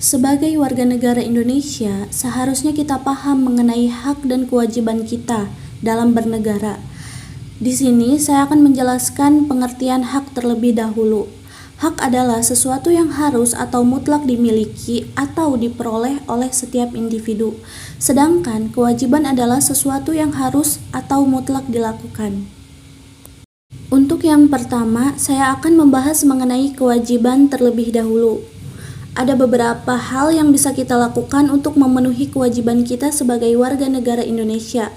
Sebagai warga negara Indonesia, seharusnya kita paham mengenai hak dan kewajiban kita dalam bernegara. Di sini saya akan menjelaskan pengertian hak terlebih dahulu. Hak adalah sesuatu yang harus atau mutlak dimiliki atau diperoleh oleh setiap individu. Sedangkan kewajiban adalah sesuatu yang harus atau mutlak dilakukan. Untuk yang pertama, saya akan membahas mengenai kewajiban terlebih dahulu. Ada beberapa hal yang bisa kita lakukan untuk memenuhi kewajiban kita sebagai warga negara Indonesia.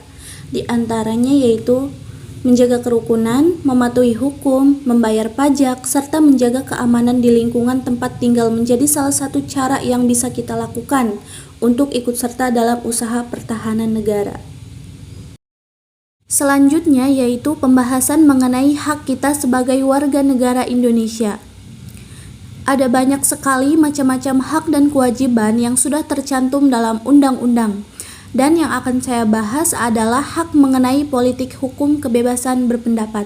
Di antaranya yaitu menjaga kerukunan, mematuhi hukum, membayar pajak, serta menjaga keamanan di lingkungan tempat tinggal menjadi salah satu cara yang bisa kita lakukan untuk ikut serta dalam usaha pertahanan negara. Selanjutnya yaitu pembahasan mengenai hak kita sebagai warga negara Indonesia. Ada banyak sekali macam-macam hak dan kewajiban yang sudah tercantum dalam undang-undang. Dan yang akan saya bahas adalah hak mengenai politik hukum kebebasan berpendapat.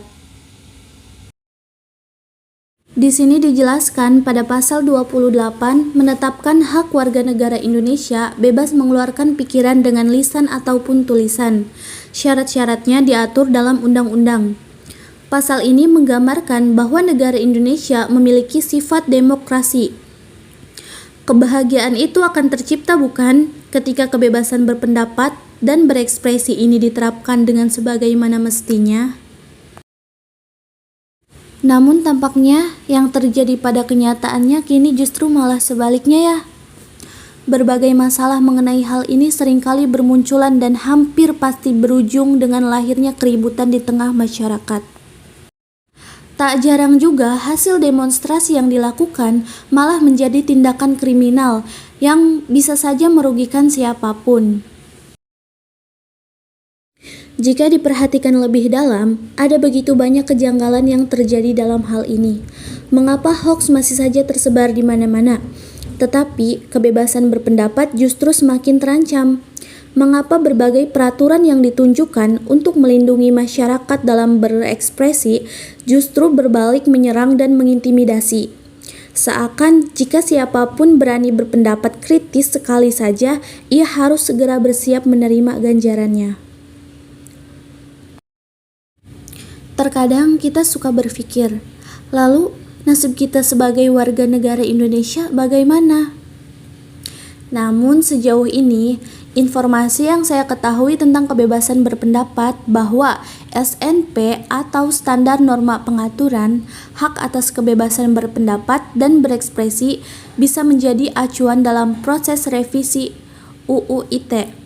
Di sini dijelaskan pada pasal 28 menetapkan hak warga negara Indonesia bebas mengeluarkan pikiran dengan lisan ataupun tulisan. Syarat-syaratnya diatur dalam undang-undang. Pasal ini menggambarkan bahwa negara Indonesia memiliki sifat demokrasi. Kebahagiaan itu akan tercipta bukan ketika kebebasan berpendapat dan berekspresi ini diterapkan dengan sebagaimana mestinya. Namun tampaknya yang terjadi pada kenyataannya kini justru malah sebaliknya ya. Berbagai masalah mengenai hal ini seringkali bermunculan dan hampir pasti berujung dengan lahirnya keributan di tengah masyarakat. Tak jarang juga hasil demonstrasi yang dilakukan malah menjadi tindakan kriminal yang bisa saja merugikan siapapun. Jika diperhatikan lebih dalam, ada begitu banyak kejanggalan yang terjadi dalam hal ini. Mengapa hoaks masih saja tersebar di mana-mana? Tetapi kebebasan berpendapat justru semakin terancam. Mengapa berbagai peraturan yang ditunjukkan untuk melindungi masyarakat dalam berekspresi justru berbalik menyerang dan mengintimidasi? Seakan jika siapapun berani berpendapat kritis sekali saja, ia harus segera bersiap menerima ganjarannya. Terkadang kita suka berpikir, lalu nasib kita sebagai warga negara Indonesia bagaimana? Namun sejauh ini, informasi yang saya ketahui tentang kebebasan berpendapat bahwa SNP atau Standar Norma Pengaturan Hak atas Kebebasan Berpendapat dan Berekspresi bisa menjadi acuan dalam proses revisi UU ITE.